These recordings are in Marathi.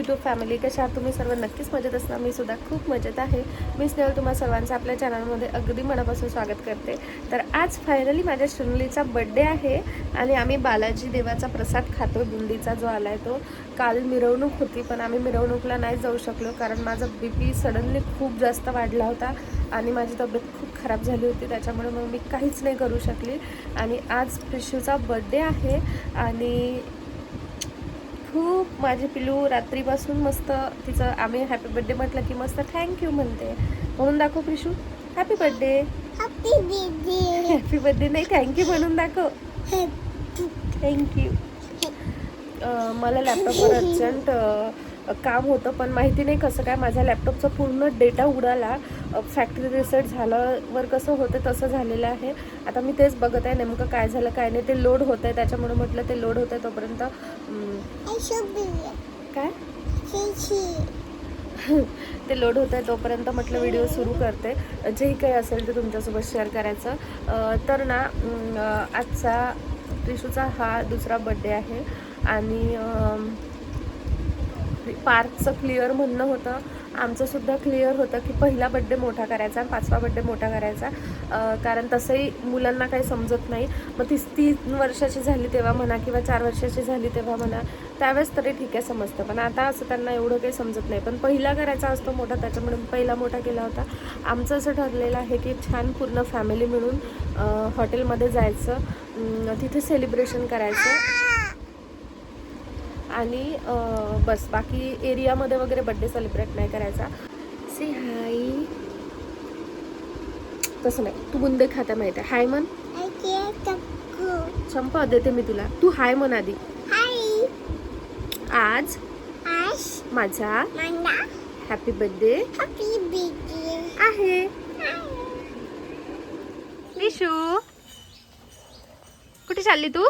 यूट्यूब फॅमिली, कशा आहात तुम्ही सर्व? नक्कीच मजेत असणार. मी सुद्धा खूप मजेत आहे. मी स्नेहल तुम्हा सर्वांचं आपल्या चॅनलमध्ये अगदी मनापासून स्वागत करते. तर आज फायनली माझ्या श्रुनलीचा बड्डे आहे आणि आम्ही बालाजी देवाचा प्रसाद खातो. बुंदीचा जो आला आहे तो. काल मिरवणूक होती पण आम्ही मिरवणूकला नाही जाऊ शकलो कारण माझा BP सडनली खूप जास्त वाढला होता आणि माझी तब्येत खूप खराब झाली होती. त्याच्यामुळे मग मी काहीच नाही करू शकली. आणि आज प्रिशूचा बड्डे आहे आणि खूप माझी पिलू रात्रीपासून मस्त तिचं आम्ही हॅपी बर्थडे म्हटलं की मस्त थँक्यू म्हणते. म्हणून दाखव Prishu, happy birthday. Happy birthday. Happy birthday नाही, थँक्यू म्हणून दाखव. थँक्यू. मला लॅपटॉपवर अर्जंट काम होतं पण माहिती नाही कसं काय माझ्या लॅपटॉपचा पूर्ण डेटा उडाला. फॅक्टरी रिसेट झाल्यावर कसं होतं तसं झालेलं आहे. आता मी तेच बघत आहे नेमकं काय झालं काय नाही. ते लोड होतं आहे त्याच्यामुळे म्हटलं ते लोड होतं आहे तोपर्यंत काय ते लोड होतं आहे तोपर्यंत म्हटलं व्हिडिओ सुरू करते. जेही काही असेल ते तुमच्यासोबत शेअर करायचं. तर ना आजचा प्रिशूचा हा दुसरा बड्डे आहे आणि पार्थचं क्लिअर म्हणणं होतं, आमचंसुद्धा क्लिअर होतं की पहिला बड्डे मोठा करायचा आणि 5वा बड्डे मोठा करायचा. कारण तसंही मुलांना काही समजत नाही. मग 3 वर्षाची झाली तेव्हा म्हणा किंवा 4 वर्षाची झाली तेव्हा म्हणा त्यावेळेस तरी ठीक आहे समजतं. पण आता असं त्यांना एवढं काही समजत नाही. पण पहिला करायचा असतो मोठा त्याच्यामुळे पहिला मोठा केला होता. आमचं असं ठरलेलं आहे की छान पूर्ण फॅमिली मिळून हॉटेलमध्ये जायचं, तिथे सेलिब्रेशन करायचं आणि बस बाकी एरियामध्ये वगैरे बड्डे सेलिब्रेट नाही करायचा. सी हाय. तसं नाही, तू बुंदे खाता माहिती आहे. हाय म्हण. चंपा देते मी तुला, तू हाय म्हण आधी. आज माझा हॅपी बर्थडे आहे. विशू कुठे चालली तू?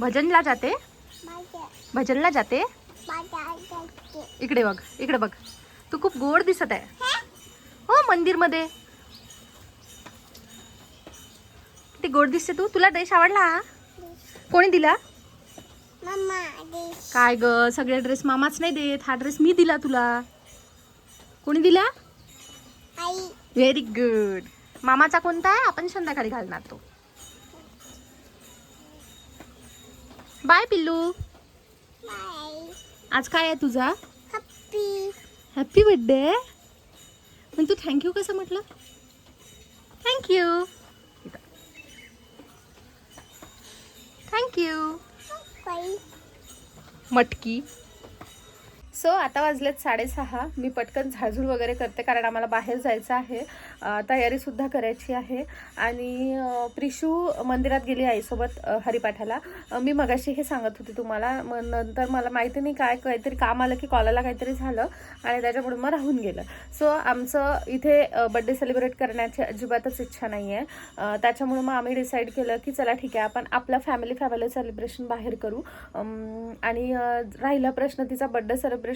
भजनला जाते. भजनला जाते. इकडे बघ, इकडे बघ. तू खूप गोड दिसत आहे. हो मंदिर मध्ये किती गोड दिसते तू. तुला ड्रेस आवडला? कोणी दिला? काय ग, सगळे ड्रेस मामाच नाही देत. हा ड्रेस मी दिला तुला. कोणी दिला? Very good. मामाचा कोणता आहे? आपण संध्याकाळी घालणार तो. बाय पिल्लू. आज काय आहे तुझा? Happy birthday. पण तू थँक्यू कसं म्हटलं? थँक्यू. थँक्यू मटकी. सो आता वाजलेत 6:30. मी पटकन झाडझूड वगैरे करते कारण आम्हाला बाहेर जायचं आहे. तयारीसुद्धा करायची आहे. आणि प्रिशू मंदिरात गेली आईसोबत हरिपाठाला. मी मगाशी हे सांगत होते तुम्हाला. मग नंतर मला माहिती नाही काय काहीतरी काम आलं की कॉलाला काहीतरी झालं आणि त्याच्यामुळे मग राहून गेलं. सो आमचं इथे बड्डे सेलिब्रेट करण्याची अजिबातच इच्छा नाही आहे. त्याच्यामुळे मग आम्ही डिसाईड केलं की चला ठीक आहे आपण आपलं फॅमिली सेलिब्रेशन बाहेर करू. आणि राहिला प्रश्न तिचा बड्डे सेलिब्रेशनचा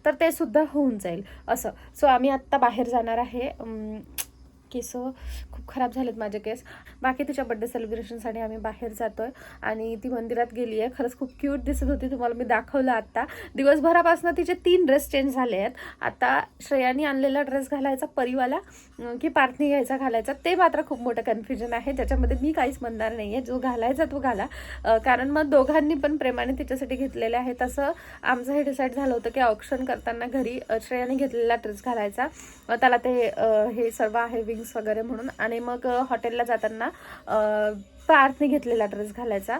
तर ते सुद्धा होऊन जाईल असं. सो आम्ही आत्ता बाहेर जाणार आहे. केस खूप खराब झालेत माझे केस. बाकी तिच्या बड्डे सेलिब्रेशनसाठी आम्ही बाहेर जातो आहे आणि ती मंदिरात गेली आहे. खरंच खूप क्यूट दिसत होती. तुम्हाला मी दाखवलं आत्ता. दिवसभरापासून तिचे 3 ड्रेस चेंज झाले आहेत. आता श्रेयानी आणलेला ड्रेस घालायचा परीवाला की पार्थनी घ्यायचा घालायचा ते मात्र खूप मोठं कन्फ्युजन आहे. त्याच्यामध्ये मी काहीच म्हणणार नाही आहे. जो घालायचा तो घाला. कारण मग दोघांनी पण प्रेमाने तिच्यासाठी घेतलेले आहे. तसं आमचं हे डिसाईड झालं होतं की ऑप्शन करताना घरी श्रेयाने घेतलेला ड्रेस घालायचा. त्याला ते हे सर्व आहे विंग्स वगैरे म्हणून. आणि मग हॉटेलला जाताना पार्थने घेतलेला ड्रेस घालायचा.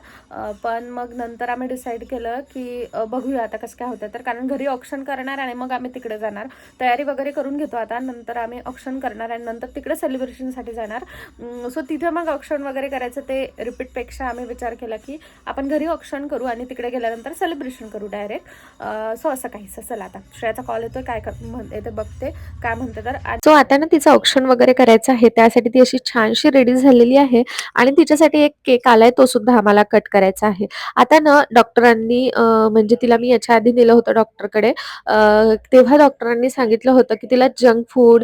पण मग नंतर आम्ही डिसाईड केलं की बघूया आता कसं काय होतं. तर कारण घरी ऑप्शन करणार आणि मग आम्ही तिकडे जाणार. तयारी वगैरे करून घेतो आता. नंतर आम्ही ऑप्शन करणार आणि नंतर तिकडे सेलिब्रेशनसाठी जाणार. सो तिथे मग ऑप्शन वगैरे करायचं ते रिपीटपेक्षा आम्ही विचार केला की आपण घरी ऑप्शन करू आणि तिकडे गेल्यानंतर सेलिब्रेशन करू डायरेक्ट. सो असं काहीच. चला आता श्रेयाचा कॉल येतोय काय म्हणते ते बघते काय म्हणते. तर सो आता ना तिचं ऑप्शन वगैरे करायचं आहे त्यासाठी ती अशी छानशी रेडी झालेली आहे आणि तिच्यासाठी तिच्यासाठी एक केक आलाय, तो सुद्धा आम्हाला कट करायचा आहे. आता ना डॉक्टरांनी म्हणजे तिला मी याच्या आधी नेलं होतं डॉक्टरकडे. तेव्हा डॉक्टरांनी सांगितलं होतं, की तिला जंक फूड,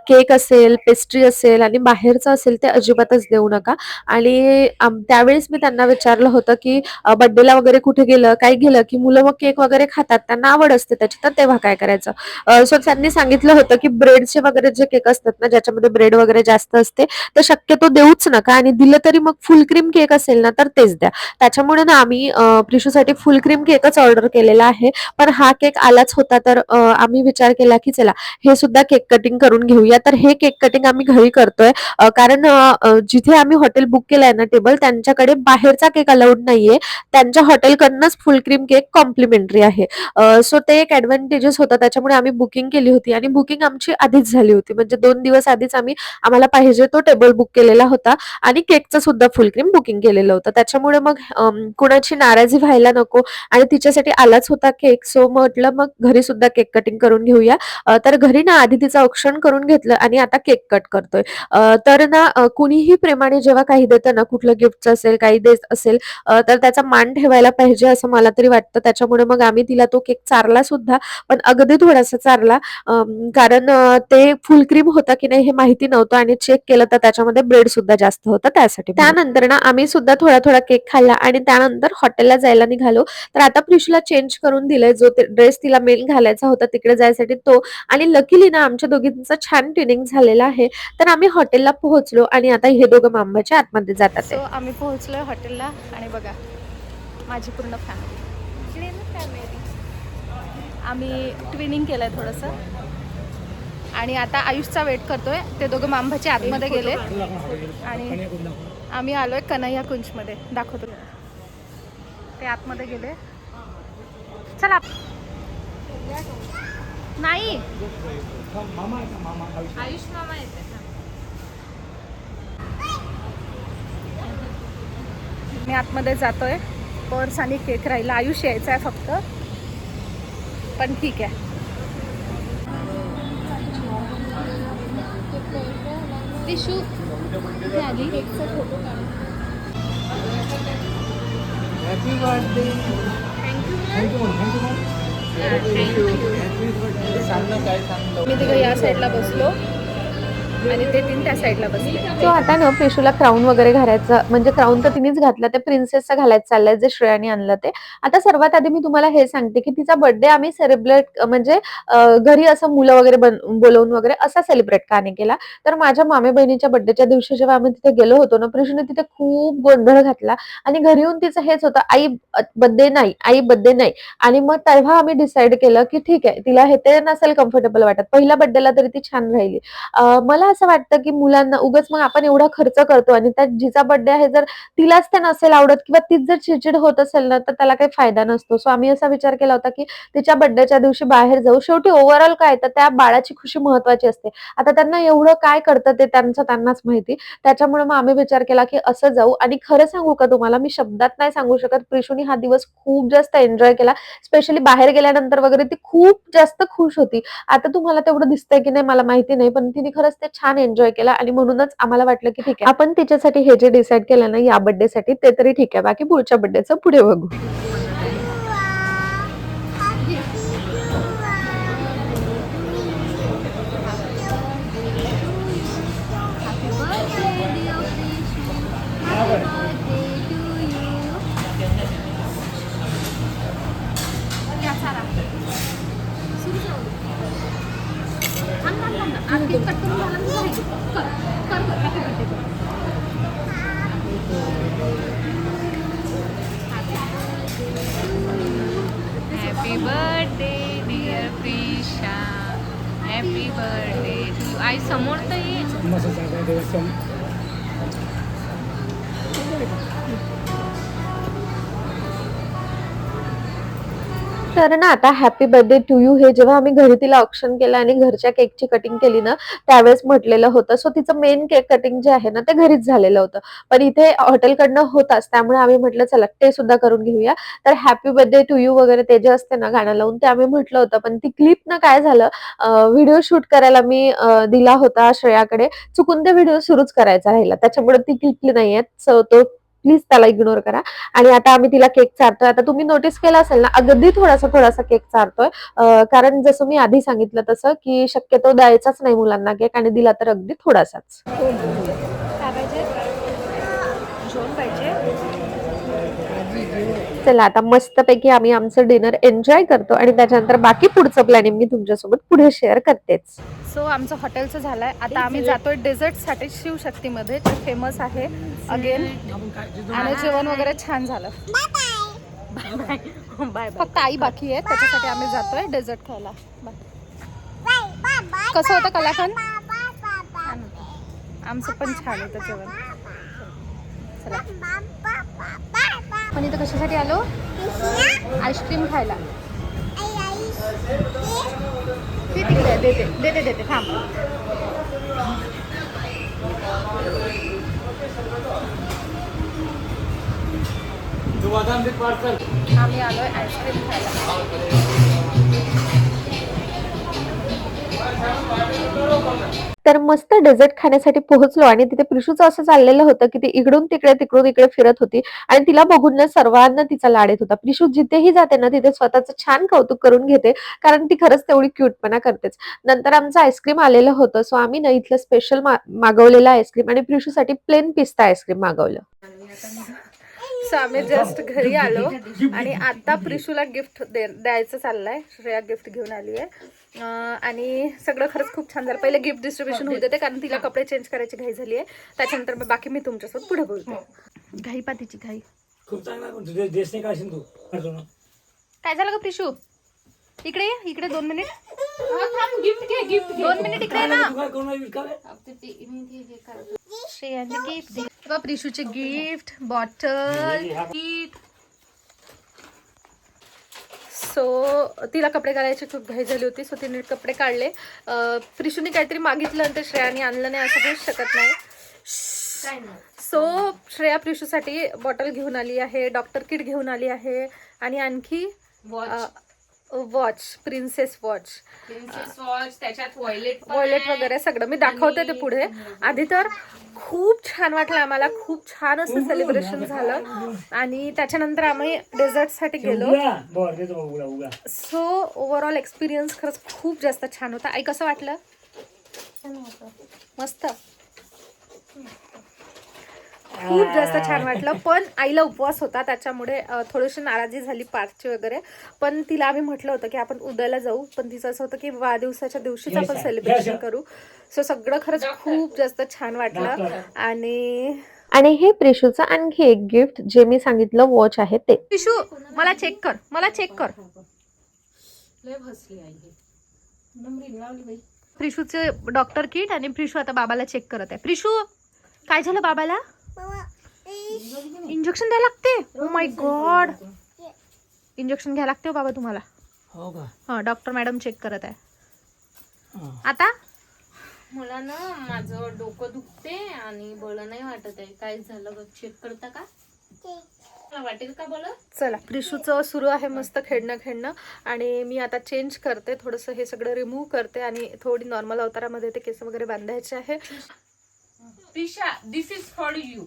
केक असेल, पेस्ट्री असेल आणि बाहेरचं असेल ते अजिबातच देऊ नका. आणि त्यावेळेस मी त्यांना विचारलं होतं, की बर्थडेला वगैरे कुठे गेलं, काही गेलं, की मुलं मग केक वगैरे खातात, त्यांना आवड असते त्याची, तर तेव्हा काय करायचं? सो त्यांनी सांगितलं होतं, की ब्रेडचे वगैरे जे केक असतात ना, ज्याच्यामध्ये ब्रेड वगैरे जास्त असते, ते शक्यतो देऊच नका आणि दिलं तरी मग फुल क्रीम केक असेल ना, तर तेच द्या. त्याच्यामुळे ना आम्ही प्रिशूसाठी फुल क्रीम केकच ऑर्डर केलेला आहे. पण हा केक आलाच होता, तर आम्ही विचार केला, की चला हे सुद्धा केक कटिंग करून घेऊया. तर हे केक कटिंग आम्ही घरी करतोय, कारण जिथे आम्ही हॉटेल बुक केलंय ना टेबल, त्यांच्याकडे बाहेरचा केक अलाउड नाहीये. त्यांच्या हॉटेलकडनंच फुल क्रीम केक कॉम्प्लिमेंटरी आहे. सो ते एक ॲडव्हांटेजेस होता, त्याच्यामुळे आम्ही बुकिंग केली होती आणि बुकिंग आमची आधीच झाली होती. म्हणजे 2 दिवस आधीच आम्हाला पाहिजे तो टेबल बुक केलेला होता आणि केकचं सुद्धा फुल क्रीम बुकिंग केलेलं होतं. त्याच्यामुळे मग कुणाची नाराजी व्हायला नको आणि तिच्यासाठी आलाच होता केक, सो म्हटलं मग घरी सुद्धा केक कटिंग करून घेऊया. तर घरी ना आधी तिचं औक्षण करून घेतलं आणि आता केक कट करतोय. तर ना कुणीही प्रेमाने जेव्हा काही देतं ना, कुठलं गिफ्ट असेल, काही देत असेल, तर त्याचा मान ठेवायला पाहिजे असं मला तरी वाटतं. त्याच्यामुळे मग आम्ही तिला तो केक चारला सुद्धा, पण अगदी थोडासा चारला, कारण ते फुल क्रीम होता की नाही हे माहिती नव्हतं आणि चेक केलं तर त्याच्यामध्ये ब्रेड सुद्धा जास्त होतं त्यासाठी. त्यानंतर ना आम्ही सुद्धा थोडा थोडा केक खाल्ला आणि त्यानंतर हॉटेलला जायला निघालो. तर आता प्रिशूला चेंज करून दिलंय, जो ड्रेस तिला मेन घालायचा होता तिकडे जायसाठी तो, आणि लकीली ना आमच्या दोघींचं छान ट्युनिंग झालेलं आहे. तर आम्ही हॉटेलला पोहोचलो आणि आता हे दोघं मामाच्या आतमध्ये जातात. सो आम्ही पोहोचलोय हॉटेलला आणि बघा माझी पूर्ण फॅमिली. आम्ही ट्विनिंग केलंय थोडंसं आणि आता आयुषचा वेट करतोय. ते दोघं मांबाच्या आतमध्ये गेले आणि आम्ही आलोय कन्हैया कुंजमध्ये. दाखवतो, ते आतमध्ये गेले. चला नाही, आयुष मामा येते. मी आतमध्ये जातोय. पर्स आणि केक राहिला. आयुष यायचा आहे फक्त, पण ठीक आहे. Happy birthday. मी तिकडे या साईडला बसलो आणि ते तीन त्या साईडला बसले. तो आता ना प्रिशूला क्राऊन वगैरे घालायचं, म्हणजे क्राऊन तर तिनेच घातला, ते प्रिन्सेसचा घालायचं चाललंय जे श्रेयाने आणलं ते. आता सर्वात आधी मी तुम्हाला हे सांगते की तिचा बर्थडे आम्ही सेलिब्रेट म्हणजे घरी असं मुलं वगैरे बोलवून वगैरे असा सेलिब्रेट का नाही केला. तर माझ्या मामे बहिणीच्या बर्थडेच्या दिवशी जेव्हा आम्ही तिथे गेलो होतो ना, प्रिशूने तिथे खूप गोंधळ घातला आणि घरी येऊन तिचं हेच होतं, आई बर्थडे नाही, आई बर्थडे नाही. आणि मग तेव्हा आम्ही डिसाईड केलं की ठीक आहे, तिला हे ते नसेल कम्फर्टेबल वाटत, पहिल्या बर्थडेला तरी ती छान राहिली. मला असं वाटतं की मुलांना उगाच मग आपण एवढा खर्च करतो आणि त्या जिचा बर्थडे आहे जर तिलाच ते नसेल आवडत किंवा तीच जर चिडचिड होत असेल ना, तर त्याला काही फायदा नसतो. सो आम्ही असा विचार केला होता की तिच्या बर्थडेच्या दिवशी बाहेर जाऊ. शेवटी ओव्हरऑल काय, तर त्या बाळाची खुशी महत्वाची असते. आता त्यांना एवढं काय करतं ते त्यांनाच माहिती. त्याच्यामुळे मग आम्ही विचार केला की असं जाऊ. आणि खरं सांगू का तुम्हाला, मी शब्दात नाही सांगू शकत, प्रिशूनी हा दिवस खूप जास्त एन्जॉय केला. स्पेशली बाहेर गेल्यानंतर वगैरे ती खूप जास्त खुश होती. आता तुम्हाला तेवढं दिसतंय की नाही मला माहिती नाही, पण तिने खरंच ते छान एन्जॉय केला आणि म्हणूनच आम्हाला वाटलं की ठीक आहे, आपण तिच्यासाठी हे जे डिसाईड केलं ना या बर्थडे साठी ते तरी ठीक आहे, बाकी पुढच्या बर्थडेचं पुढे बघू. Happy birthday dear Prisha. Happy birthday to you. आई समोर तर ये. तर ना आता हॅपी बर्थडे टू यू हे जेव्हा आम्ही घरी तिला ऑप्शन केलं आणि घरच्या केकची कटिंग केली ना, त्यावेळेस म्हटलेलं होतं. सो तिचं मेन केक कटिंग जे आहे ना ते घरीच झालेलं होतं. पण इथे हॉटेलकडनं होताच, त्यामुळे आम्ही म्हटलं चला ते सुद्धा करून घेऊया. तर हॅपी बर्थडे टू यू वगैरे ते जे असते ना गाणं लावून, ते आम्ही म्हटलं होतं. पण ती क्लिप ना काय झालं, व्हिडिओ शूट करायला मी दिला होता श्रेयाकडे, चुकून ते व्हिडिओ सुरूच करायचा राहिला, त्याच्यामुळे ती क्लिप नाहीये. सो तो प्लीज त्याला इग्नोर करा. आणि आता आम्ही तिला केक चारतोय. आता तुम्ही नोटीस केलं असेल ना, अगदी थोडासा केक चारतोय, कारण जसं मी आधी सांगितलं तसं की शक्यतो द्यायचाच नाही मुलांना केक, आणि दिला तर अगदी थोडासाच. चला आता मस्तपैकी आम्ही आमचं डिनर एन्जॉय करतो आणि त्याच्यानंतर बाकी पुढचं प्लॅनिंग मी तुमच्यासोबत पुढे शेअर करतेच. सो आमचं हॉटेलचं झालंय. आता आम्ही जातोय डेझर्टसाठी शिवशक्तीमध्ये, ते फेमस आहे अगेन, आणि जेवण वगैरे छान झालं. बाय. फक्त आई बाकी आहे, त्याच्यासाठी आम्ही जातोय डेझर्ट खायला. बाय. कसं होतं कलाकंद? आमचं पण छान होतं जेवण. चला. पण इथं कशासाठी आलो? आईस्क्रीम खायला. ते तिकडे देते थांब. आम्ही आलोय आईस्क्रीम खायला. तर मस्त डेझर्ट खाण्यासाठी पोहोचलो आणि तिथे प्रिशूचं असं चाललेलं होतं की ती इकडून तिकडे फिरत होती आणि तिला बघून ना सर्वांना तिचा लाड येत होता. प्रिशू जिथेही जाते ना तिथे स्वतःचं छान कौतुक करून घेते, कारण ती खरंच तेवढी क्यूटपणा करतेच. नंतर आमचं आईस्क्रीम आलेलं होतं, सो आम्ही ना इथलं स्पेशल मागवलेलं आईस्क्रीम आणि प्रिशूसाठी प्लेन पिस्ता आईस्क्रीम मागवलं. सो आम्ही जस्ट घरी आलो आणि आता प्रिशूला गिफ्ट द्यायचं चाललंय. श्रेया गिफ्ट घेऊन आली आहे आणि सगळं खरंच खूप छान झालं. पहिले गिफ्ट डिस्ट्रीब्युशन होऊ देते, कारण तिला कपडे चेंज करायची घाई झाली आहे. त्याच्यानंतर मग बाकी मी तुमच्यासोबत पुढे बोलते. घाई पातीची घाई. खूप चांगला. काय झालं ग प्रिशू? इकडे 2 मिनिट. गिफ्ट 2 मिनिट इकडे ना. गिफ्ट प्रिशूचे गिफ्ट बॉटल. सो तिला कपडे घालायची खूप घाई झाली होती, सो तिने कपडे काढले. प्रिशूने काहीतरी मागितलं आणि ते श्रेयाने आणलं नाही असं होऊच शकत नाही. सो श्रेया प्रिशूसाठी बॉटल घेऊन आली आहे, डॉक्टर किट घेऊन आली आहे आणि आणखी वॉच, प्रिन्सेस वॉच, त्याच्यात वॉयलेट वगैरे सगळं मी दाखवते ते पुढे. आधी तर खूप छान वाटलं आम्हाला, खूप छान असं सेलिब्रेशन झालं आणि त्याच्यानंतर आम्ही डेझर्टसाठी गेलो. सो ओव्हरऑल एक्सपिरियन्स खरंच खूप जास्त छान होता. आई कसं वाटलं? मस्त, खूप जास्त छान वाटलं. पण आईला उपवास होता, त्याच्यामुळे थोडीशी नाराजी झाली पार्कची वगैरे. पण तिला आम्ही म्हटलं होतं की आपण उद्याला जाऊ, पण तिचं असं होतं की वाढदिवसाच्या दिवशीच आपण सेलिब्रेशन करू. सो सगळं खरंच खूप जास्त छान वाटलं. आणि हे प्रिशूचं आणखी एक गिफ्ट जे मी सांगितलं वॉच आहे ते. प्रिशू मला चेक कर. प्रिशूचे डॉक्टर किट आणि प्रिशू आता बाबाला चेक करत आहे. प्रिशू काय झालं बाबाला? इंजेक्शन द्यायला लागते? ओ माय गॉड, इंजेक्शन घ्यायला लागते बाबा तुम्हाला? हो का? हा, डॉक्टर मॅडम चेक करत आहे आता. मला ना माझं डोकं दुखते आणि बळ नाही वाटत आहे. काय झालं बघ, चेक करता का? वाटेल का बळ? चला, प्रिशूचं सुरू आहे मस्त खेळणं आणि मी आता चेंज करते, थोडंसं हे सगळं रिमूव्ह करते आणि थोडी नॉर्मल अवतारामध्ये ते केस वगैरे बांधायचे आहे. प्रिशा, दिस इज फॉर यू.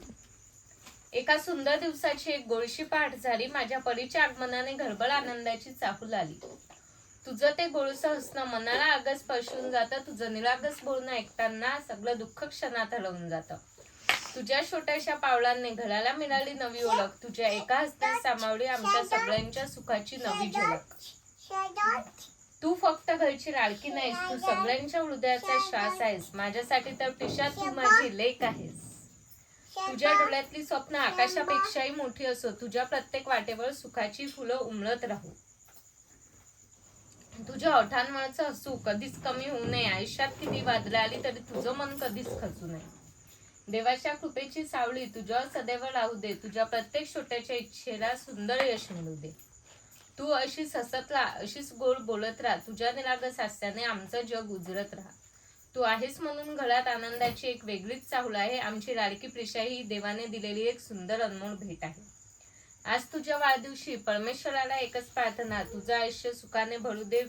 एका सुंदर दिवसाची एक गोळशी पहाट झाली. माझ्या परीच्या आगमनाने घरभर आनंदाची चाहूल आली. तुझं ते गोळसं हसणं मनाला आगस स्पर्शून जातं. तुझं निरागस बोलणं ऐकताना सगळं दुःख क्षणात हरवून जातं. तुझ्या छोट्याशा पावलांनी घराला मिळाली नवी ओळख. तुझ्या एका हस्त्यात सामावली आमच्या सगळ्यांच्या सुखाची नवी झलक. तू फक्त घरची लाडकी नाहीस, तू सगळ्यांच्या हृदयाचा श्वास आहेस. माझ्यासाठी तर प्रिशा तू माझी लेक आहेस. तुझ्या डोळ्यातली स्वप्न आकाशापेक्षाही मोठी असो. तुझ्या प्रत्येक वाटेवर सुखाची फुलं उमलत राहू. तुझ्या ओठांवरचं हसू कधीच कमी होऊ नये. आयुष्यात किती वादळं आली तरी तुझं मन कधीच खचू नये. देवाच्या कृपेची सावली तुझ्यावर सदैव राहू दे. तुझ्या प्रत्येक छोट्याच्या इच्छेला सुंदर यश मिळू दे. तू अशीच हसत राहा, अशीच गोड बोलत राहा. तुझ्या निरागस हास्याने आमचं जग उजळत राहा. तू आहेस म्हणून घरात आनंदाची एक वेगळीच चाहूल आहे. आमची लाडकी प्रिशा ही देवाने दिलेली एक सुंदर अनमोल भेट आहे. आज तुझ्या वाढदिवशी परमेश्वराला एकच प्रार्थना, तुझं आयुष्य सुखाने भरू दे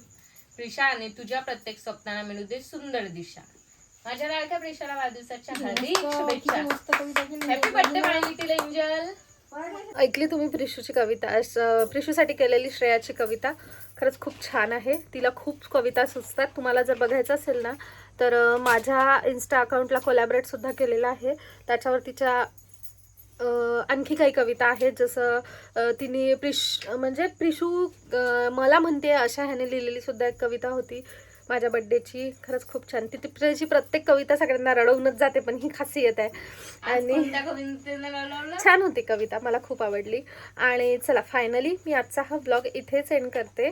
प्रिशा आणि तुझ्या प्रत्येक स्वप्नाला मिळू दे सुंदर दिशा. माझ्या लाडक्या प्रिशाला वाढदिवसाच्या हार्दिक शुभेच्छा. हॅपी बर्थडे माय लिटिल एंजल. ऐकली तुम्ही प्रिशूची कविता, प्रिशूसाठी केलेली श्रेयाची कविता. खरंच खूप छान आहे. तिला खूप कविता सुचतात. तुम्हाला जर बघायचं असेल ना तर माझ्या इन्स्टा अकाउंटला कोलॅबरेट सुद्धा केलेलं आहे. त्याच्यावर तिच्या आणखी काही कविता आहेत. जसं तिने प्रिशू मला म्हणते अशा ह्याने लिहिलेली सुद्धा एक कविता होती माझ्या बड्डेची. खरंच खूप छान. तिची प्रत्येक कविता सगळ्यांना रडवूनच जाते, पण ही खासियत आहे. आणि छान होती कविता, मला खूप आवडली. आणि चला फायनली मी आजचा हा व्लॉग इथेच एंड करते.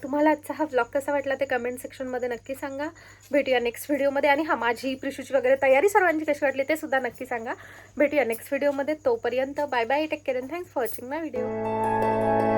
तुम्हाला आजचा हा व्लॉग कसा वाटला ते कमेंट सेक्शनमध्ये नक्की सांगा. भेटूया नेक्स्ट व्हिडिओमध्ये. आणि माझी प्रिशूची वगैरे तयारी सर्वांची कशी वाटली ते सुद्धा नक्की सांगा. भेटूया नेक्स्ट व्हिडिओमध्ये. तोपर्यंत bye bye, take care and thanks for watching my video.